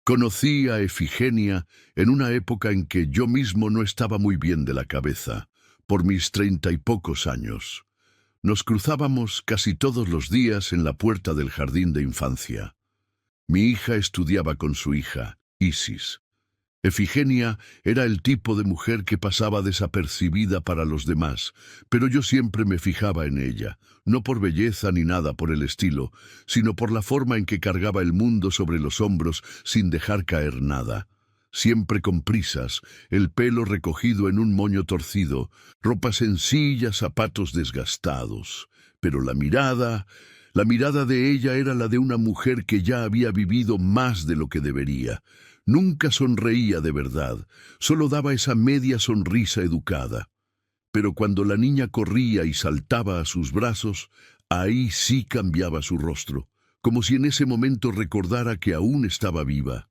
Conocí a Efigenia en una época en que yo mismo no estaba muy bien de la cabeza, por mis 30 y pocos años. Nos cruzábamos casi todos los días en la puerta del jardín de infancia. Mi hija estudiaba con su hija, Isis. Efigenia era el tipo de mujer que pasaba desapercibida para los demás, pero yo siempre me fijaba en ella, no por belleza ni nada por el estilo, sino por la forma en que cargaba el mundo sobre los hombros sin dejar caer nada. Siempre con prisas, el pelo recogido en un moño torcido, ropa sencilla, zapatos desgastados. Pero la mirada de ella era la de una mujer que ya había vivido más de lo que debería. Nunca sonreía de verdad, solo daba esa media sonrisa educada. Pero cuando la niña corría y saltaba a sus brazos, ahí sí cambiaba su rostro, como si en ese momento recordara que aún estaba viva.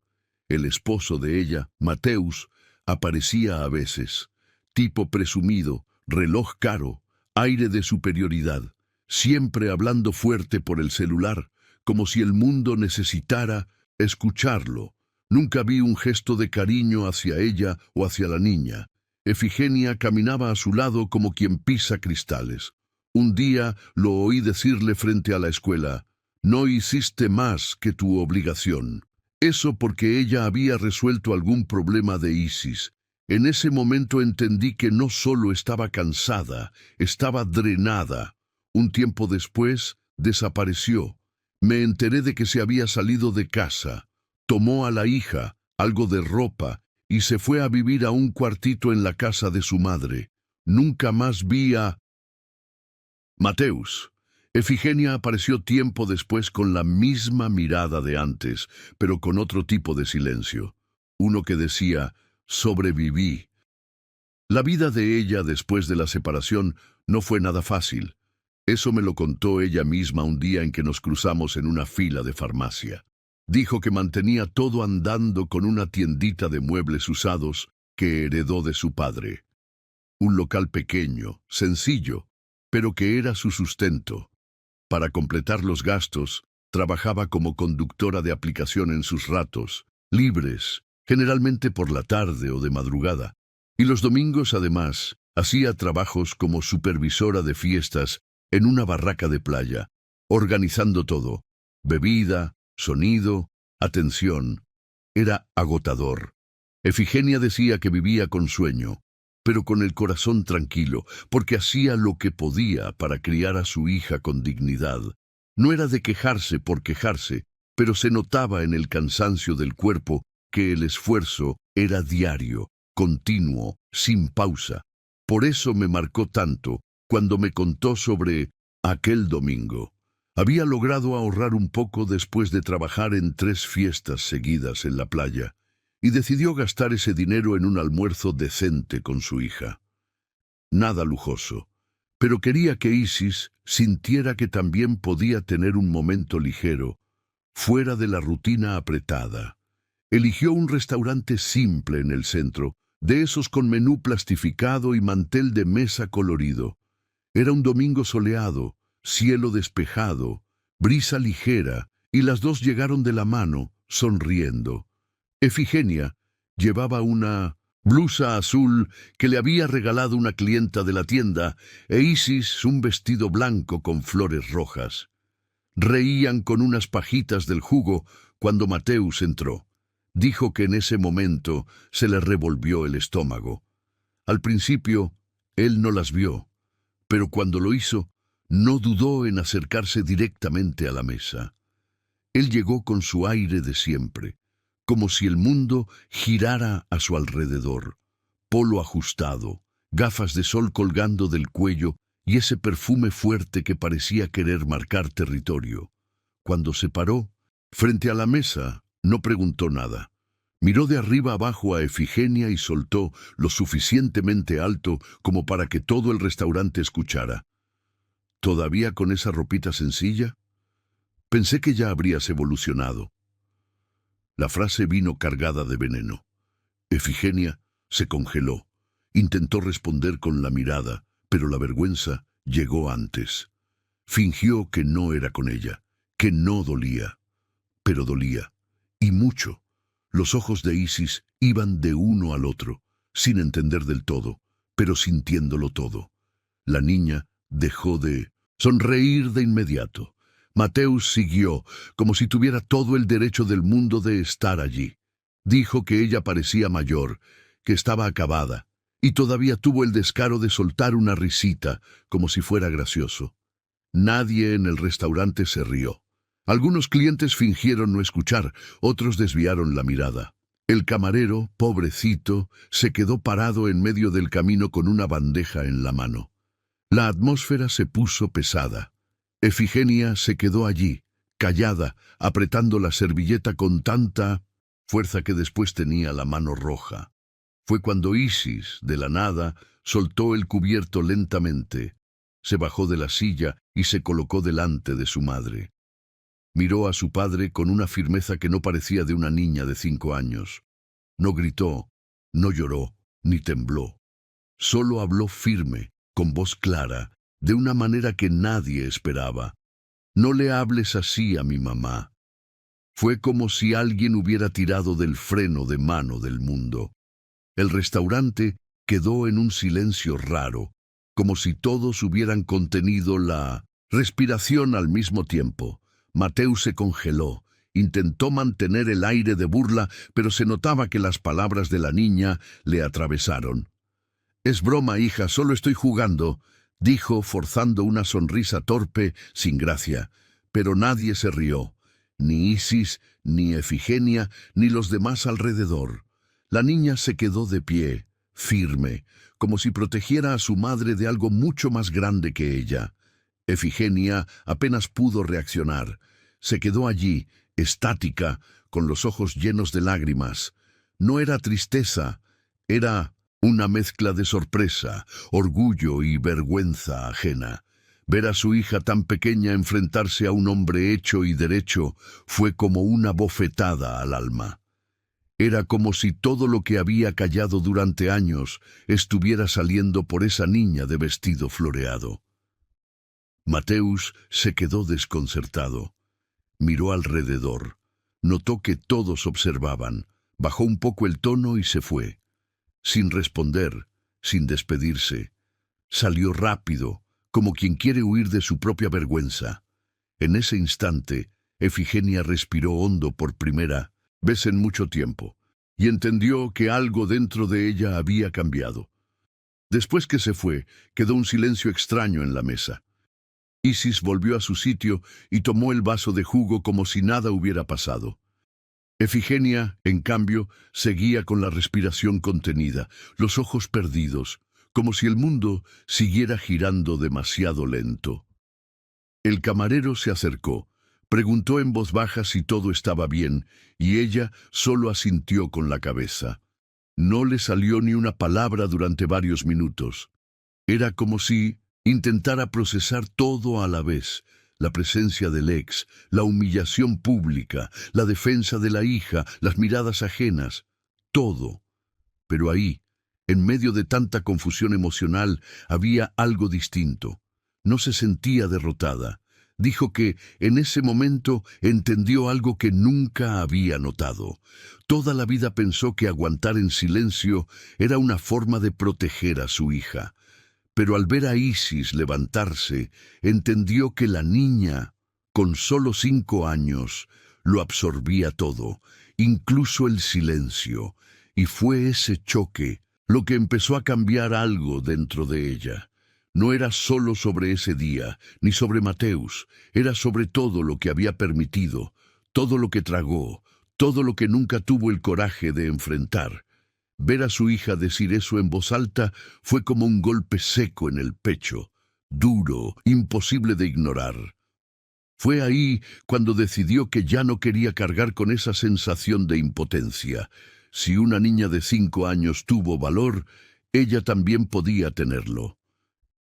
El esposo de ella, Mateus, aparecía a veces, tipo presumido, reloj caro, aire de superioridad, siempre hablando fuerte por el celular, como si el mundo necesitara escucharlo. Nunca vi un gesto de cariño hacia ella o hacia la niña. Efigenia caminaba a su lado como quien pisa cristales. Un día lo oí decirle frente a la escuela: «No hiciste más que tu obligación». Eso porque ella había resuelto algún problema de Isis. En ese momento entendí que no solo estaba cansada, estaba drenada. Un tiempo después, desapareció. Me enteré de que se había salido de casa. Tomó a la hija, algo de ropa, y se fue a vivir a un cuartito en la casa de su madre. Nunca más vi a Mateus. Efigenia apareció tiempo después con la misma mirada de antes, pero con otro tipo de silencio. Uno que decía: «Sobreviví». La vida de ella después de la separación no fue nada fácil. Eso me lo contó ella misma un día en que nos cruzamos en una fila de farmacia. Dijo que mantenía todo andando con una tiendita de muebles usados que heredó de su padre. Un local pequeño, sencillo, pero que era su sustento. Para completar los gastos, trabajaba como conductora de aplicación en sus ratos, libres, generalmente por la tarde o de madrugada. Y los domingos, además, hacía trabajos como supervisora de fiestas en una barraca de playa, organizando todo: bebida, sonido, atención. Era agotador. Efigenia decía que vivía con sueño, pero con el corazón tranquilo, porque hacía lo que podía para criar a su hija con dignidad. No era de quejarse por quejarse, pero se notaba en el cansancio del cuerpo que el esfuerzo era diario, continuo, sin pausa. Por eso me marcó tanto cuando me contó sobre aquel domingo. Había logrado ahorrar un poco después de trabajar en 3 fiestas seguidas en la playa, y decidió gastar ese dinero en un almuerzo decente con su hija. Nada lujoso, pero quería que Isis sintiera que también podía tener un momento ligero, fuera de la rutina apretada. Eligió un restaurante simple en el centro, de esos con menú plastificado y mantel de mesa colorido. Era un domingo soleado, cielo despejado, brisa ligera, y las dos llegaron de la mano, sonriendo. Efigenia llevaba una blusa azul que le había regalado una clienta de la tienda, e Isis un vestido blanco con flores rojas. Reían con unas pajitas del jugo cuando Mateus entró. Dijo que en ese momento se le revolvió el estómago. Al principio, él no las vio, pero cuando lo hizo, no dudó en acercarse directamente a la mesa. Él llegó con su aire de siempre, como si el mundo girara a su alrededor. Polo ajustado, gafas de sol colgando del cuello y ese perfume fuerte que parecía querer marcar territorio. Cuando se paró, frente a la mesa, no preguntó nada. Miró de arriba abajo a Efigenia y soltó lo suficientemente alto como para que todo el restaurante escuchara: «¿Todavía con esa ropita sencilla? Pensé que ya habrías evolucionado». La frase vino cargada de veneno. Efigenia se congeló. Intentó responder con la mirada, pero la vergüenza llegó antes. Fingió que no era con ella, que no dolía. Pero dolía, y mucho. Los ojos de Isis iban de uno al otro, sin entender del todo, pero sintiéndolo todo. La niña dejó de sonreír de inmediato. Mateus siguió, como si tuviera todo el derecho del mundo de estar allí. Dijo que ella parecía mayor, que estaba acabada, y todavía tuvo el descaro de soltar una risita, como si fuera gracioso. Nadie en el restaurante se rió. Algunos clientes fingieron no escuchar, otros desviaron la mirada. El camarero, pobrecito, se quedó parado en medio del camino con una bandeja en la mano. La atmósfera se puso pesada. Efigenia se quedó allí, callada, apretando la servilleta con tanta fuerza que después tenía la mano roja. Fue cuando Isis, de la nada, soltó el cubierto lentamente, se bajó de la silla y se colocó delante de su madre. Miró a su padre con una firmeza que no parecía de una niña de 5 años. No gritó, no lloró, ni tembló. Solo habló firme, con voz clara, de una manera que nadie esperaba. No le hables así a mi mamá. Fue como si alguien hubiera tirado del freno de mano del mundo. El restaurante quedó en un silencio raro, como si todos hubieran contenido la respiración al mismo tiempo. Mateus se congeló, intentó mantener el aire de burla, pero se notaba que las palabras de la niña le atravesaron. «Es broma, hija, solo estoy jugando», dijo, forzando una sonrisa torpe, sin gracia. Pero nadie se rió, ni Isis, ni Efigenia, ni los demás alrededor. La niña se quedó de pie, firme, como si protegiera a su madre de algo mucho más grande que ella. Efigenia apenas pudo reaccionar. Se quedó allí, estática, con los ojos llenos de lágrimas. No era tristeza, era una mezcla de sorpresa, orgullo y vergüenza ajena. Ver a su hija tan pequeña enfrentarse a un hombre hecho y derecho fue como una bofetada al alma. Era como si todo lo que había callado durante años estuviera saliendo por esa niña de vestido floreado. Mateus se quedó desconcertado. Miró alrededor. Notó que todos observaban. Bajó un poco el tono y se fue. Sin responder, sin despedirse. Salió rápido, como quien quiere huir de su propia vergüenza. En ese instante, Efigenia respiró hondo por primera vez en mucho tiempo, y entendió que algo dentro de ella había cambiado. Después que se fue, quedó un silencio extraño en la mesa. Isis volvió a su sitio y tomó el vaso de jugo como si nada hubiera pasado. Efigenia, en cambio, seguía con la respiración contenida, los ojos perdidos, como si el mundo siguiera girando demasiado lento. El camarero se acercó, preguntó en voz baja si todo estaba bien, y ella solo asintió con la cabeza. No le salió ni una palabra durante varios minutos. Era como si intentara procesar todo a la vez: la presencia del ex, la humillación pública, la defensa de la hija, las miradas ajenas, todo. Pero ahí, en medio de tanta confusión emocional, había algo distinto. No se sentía derrotada. Dijo que en ese momento entendió algo que nunca había notado. Toda la vida pensó que aguantar en silencio era una forma de proteger a su hija. Pero al ver a Isis levantarse, entendió que la niña, con solo 5 años, lo absorbía todo, incluso el silencio, y fue ese choque lo que empezó a cambiar algo dentro de ella. No era solo sobre ese día, ni sobre Mateus, era sobre todo lo que había permitido, todo lo que tragó, todo lo que nunca tuvo el coraje de enfrentar. Ver a su hija decir eso en voz alta fue como un golpe seco en el pecho, duro, imposible de ignorar. Fue ahí cuando decidió que ya no quería cargar con esa sensación de impotencia. Si una niña de 5 años tuvo valor, ella también podía tenerlo.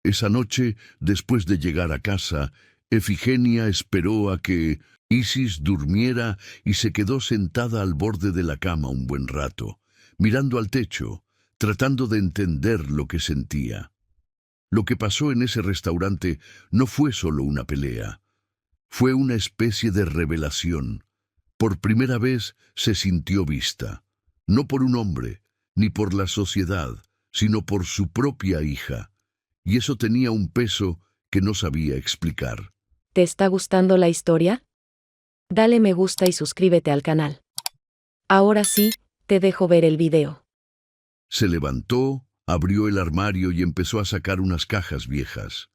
Esa noche, después de llegar a casa, Efigenia esperó a que Isis durmiera y se quedó sentada al borde de la cama un buen rato, mirando al techo, tratando de entender lo que sentía. Lo que pasó en ese restaurante no fue solo una pelea, fue una especie de revelación. Por primera vez se sintió vista, no por un hombre, ni por la sociedad, sino por su propia hija, y eso tenía un peso que no sabía explicar. ¿Te está gustando la historia? Dale me gusta y suscríbete al canal. Ahora sí, te dejo ver el video. Se levantó, abrió el armario y empezó a sacar unas cajas viejas.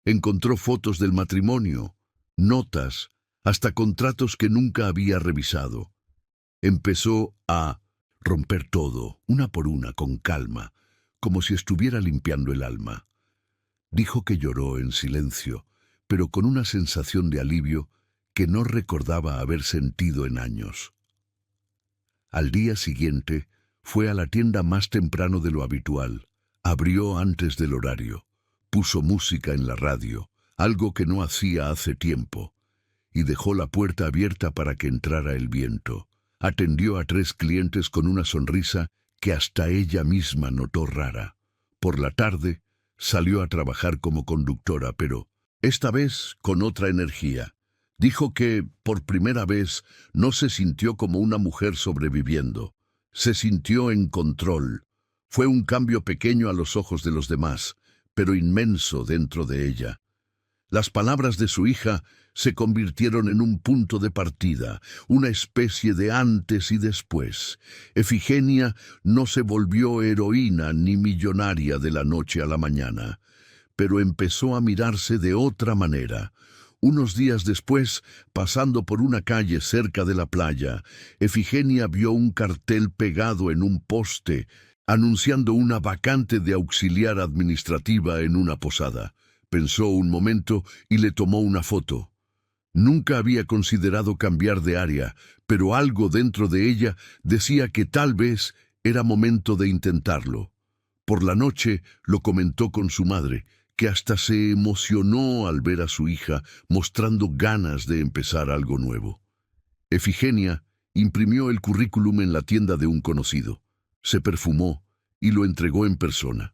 Encontró fotos del matrimonio, notas, hasta contratos que nunca había revisado. Empezó a romper todo, una por una, con calma, como si estuviera limpiando el alma. Dijo que lloró en silencio, pero con una sensación de alivio que no recordaba haber sentido en años. Al día siguiente, fue a la tienda más temprano de lo habitual. Abrió antes del horario. Puso música en la radio, algo que no hacía hace tiempo, y dejó la puerta abierta para que entrara el viento. Atendió a 3 clientes con una sonrisa que hasta ella misma notó rara. Por la tarde, salió a trabajar como conductora, pero esta vez con otra energía. Dijo que, por primera vez, no se sintió como una mujer sobreviviendo. Se sintió en control. Fue un cambio pequeño a los ojos de los demás, pero inmenso dentro de ella. Las palabras de su hija se convirtieron en un punto de partida, una especie de antes y después. Efigenia no se volvió heroína ni millonaria de la noche a la mañana, pero empezó a mirarse de otra manera. Unos días después, pasando por una calle cerca de la playa, Efigenia vio un cartel pegado en un poste, anunciando una vacante de auxiliar administrativa en una posada. Pensó un momento y le tomó una foto. Nunca había considerado cambiar de área, pero algo dentro de ella decía que tal vez era momento de intentarlo. Por la noche lo comentó con su madre, que hasta se emocionó al ver a su hija mostrando ganas de empezar algo nuevo. Efigenia imprimió el currículum en la tienda de un conocido, se perfumó y lo entregó en persona.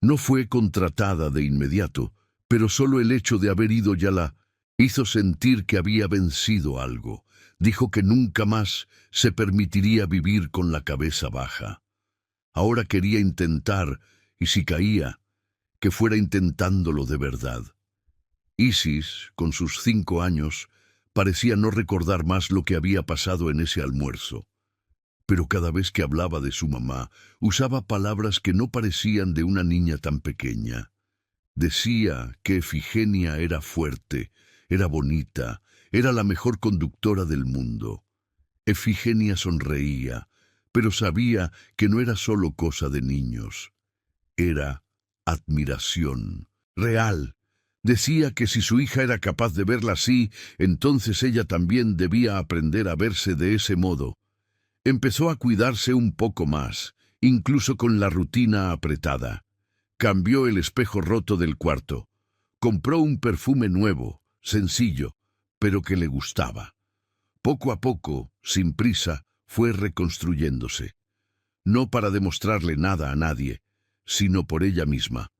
No fue contratada de inmediato, pero solo el hecho de haber ido ya la hizo sentir que había vencido algo. Dijo que nunca más se permitiría vivir con la cabeza baja. Ahora quería intentar, y si caía, que fuera intentándolo de verdad. Isis, con sus 5 años, parecía no recordar más lo que había pasado en ese almuerzo. Pero cada vez que hablaba de su mamá, usaba palabras que no parecían de una niña tan pequeña. Decía que Efigenia era fuerte, era bonita, era la mejor conductora del mundo. Efigenia sonreía, pero sabía que no era solo cosa de niños. Era admiración, real. Decía que si su hija era capaz de verla así, entonces ella también debía aprender a verse de ese modo. Empezó a cuidarse un poco más, incluso con la rutina apretada. Cambió el espejo roto del cuarto. Compró un perfume nuevo, sencillo, pero que le gustaba. Poco a poco, sin prisa, fue reconstruyéndose. No para demostrarle nada a nadie, sino por ella misma.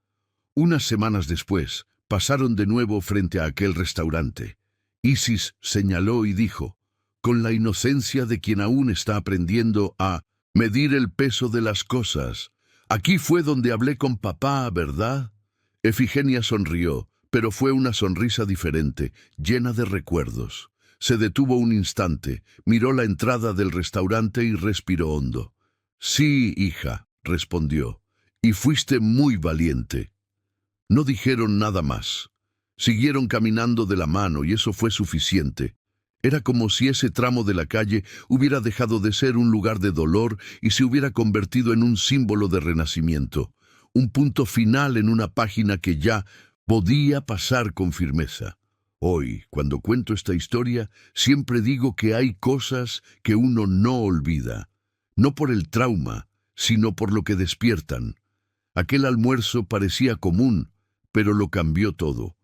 Unas semanas después, pasaron de nuevo frente a aquel restaurante. Isis señaló y dijo, con la inocencia de quien aún está aprendiendo a medir el peso de las cosas: aquí fue donde hablé con papá, ¿verdad? Efigenia sonrió, pero fue una sonrisa diferente, llena de recuerdos. Se detuvo un instante, miró la entrada del restaurante y respiró hondo. Sí, hija, respondió, y fuiste muy valiente. No dijeron nada más. Siguieron caminando de la mano y eso fue suficiente. Era como si ese tramo de la calle hubiera dejado de ser un lugar de dolor y se hubiera convertido en un símbolo de renacimiento, un punto final en una página que ya podía pasar con firmeza. Hoy, cuando cuento esta historia, siempre digo que hay cosas que uno no olvida, no por el trauma, sino por lo que despiertan. Aquel almuerzo parecía común, pero lo cambió todo.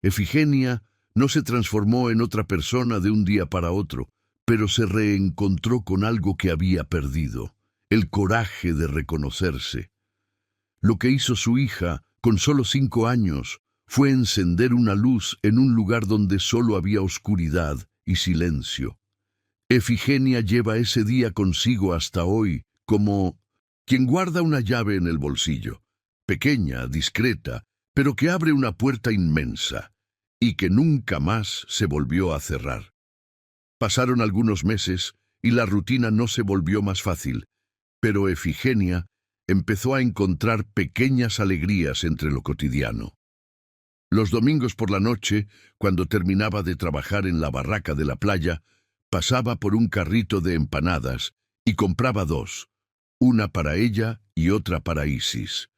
Efigenia no se transformó en otra persona de un día para otro, pero se reencontró con algo que había perdido, el coraje de reconocerse. Lo que hizo su hija, con solo 5 años, fue encender una luz en un lugar donde solo había oscuridad y silencio. Efigenia lleva ese día consigo hasta hoy, como quien guarda una llave en el bolsillo, pequeña, discreta, pero que abre una puerta inmensa, y que nunca más se volvió a cerrar. Pasaron algunos meses y la rutina no se volvió más fácil, pero Efigenia empezó a encontrar pequeñas alegrías entre lo cotidiano. Los domingos por la noche, cuando terminaba de trabajar en la barraca de la playa, pasaba por un carrito de empanadas y compraba dos, una para ella y otra para Isis.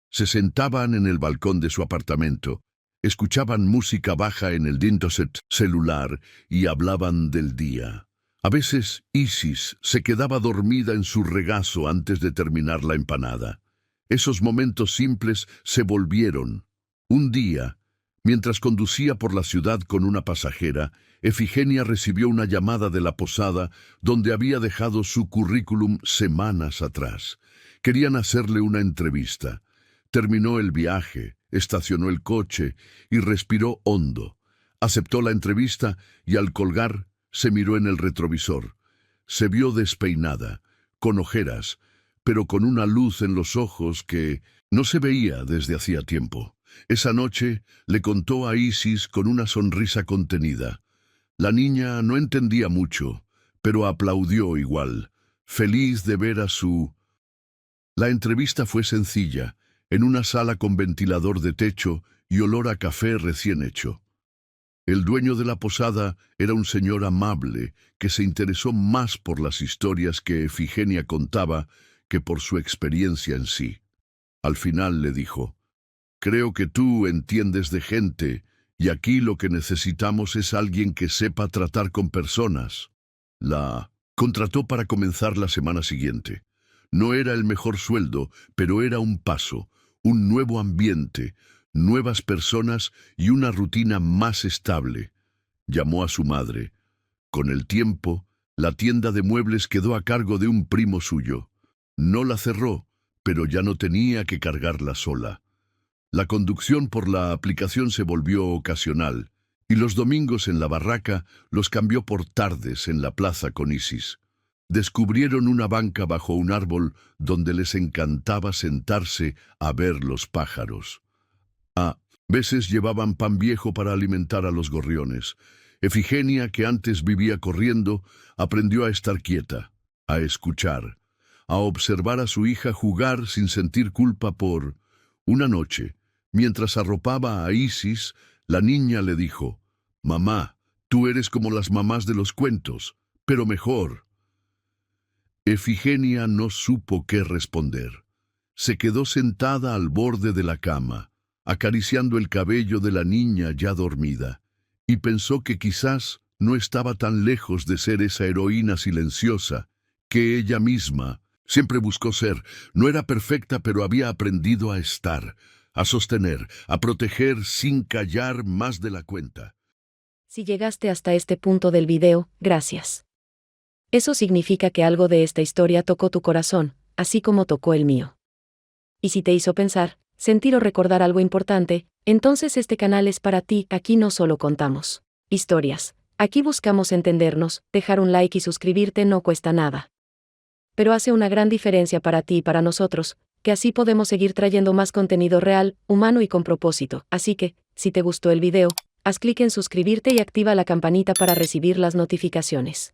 Se sentaban en el balcón de su apartamento, escuchaban música baja en el dintoset celular y hablaban del día. A veces Isis se quedaba dormida en su regazo antes de terminar la empanada. Esos momentos simples se volvieron. Un día, mientras conducía por la ciudad con una pasajera, Efigenia recibió una llamada de la posada donde había dejado su currículum semanas atrás. Querían hacerle una entrevista. Terminó el viaje, estacionó el coche y respiró hondo. Aceptó la entrevista y al colgar se miró en el retrovisor. Se vio despeinada, con ojeras, pero con una luz en los ojos que no se veía desde hacía tiempo. Esa noche le contó a Isis con una sonrisa contenida. La niña no entendía mucho, pero aplaudió igual, feliz de ver a su... La entrevista fue sencilla, en una sala con ventilador de techo y olor a café recién hecho. El dueño de la posada era un señor amable que se interesó más por las historias que Efigenia contaba que por su experiencia en sí. Al final le dijo: «Creo que tú entiendes de gente, y aquí lo que necesitamos es alguien que sepa tratar con personas». La contrató para comenzar la semana siguiente. No era el mejor sueldo, pero era un paso, un nuevo ambiente, nuevas personas y una rutina más estable. Llamó a su madre. Con el tiempo, la tienda de muebles quedó a cargo de un primo suyo. No la cerró, pero ya no tenía que cargarla sola. La conducción por la aplicación se volvió ocasional, y los domingos en la barraca los cambió por tardes en la plaza con Isis. Descubrieron una banca bajo un árbol donde les encantaba sentarse a ver los pájaros. A veces llevaban pan viejo para alimentar a los gorriones. Efigenia, que antes vivía corriendo, aprendió a estar quieta, a escuchar, a observar a su hija jugar sin sentir culpa por... Una noche, mientras arropaba a Isis, la niña le dijo: «Mamá, tú eres como las mamás de los cuentos, pero mejor». Efigenia no supo qué responder. Se quedó sentada al borde de la cama, acariciando el cabello de la niña ya dormida, y pensó que quizás no estaba tan lejos de ser esa heroína silenciosa que ella misma siempre buscó ser. No era perfecta, pero había aprendido a estar, a sostener, a proteger sin callar más de la cuenta. Si llegaste hasta este punto del video, gracias. Eso significa que algo de esta historia tocó tu corazón, así como tocó el mío. Y si te hizo pensar, sentir o recordar algo importante, entonces este canal es para ti. Aquí no solo contamos historias, aquí buscamos entendernos. Dejar un like y suscribirte no cuesta nada. Pero hace una gran diferencia para ti y para nosotros, que así podemos seguir trayendo más contenido real, humano y con propósito. Así que, si te gustó el video, haz clic en suscribirte y activa la campanita para recibir las notificaciones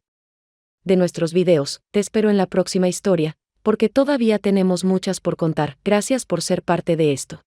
de nuestros videos. Te espero en la próxima historia, porque todavía tenemos muchas por contar. Gracias por ser parte de esto.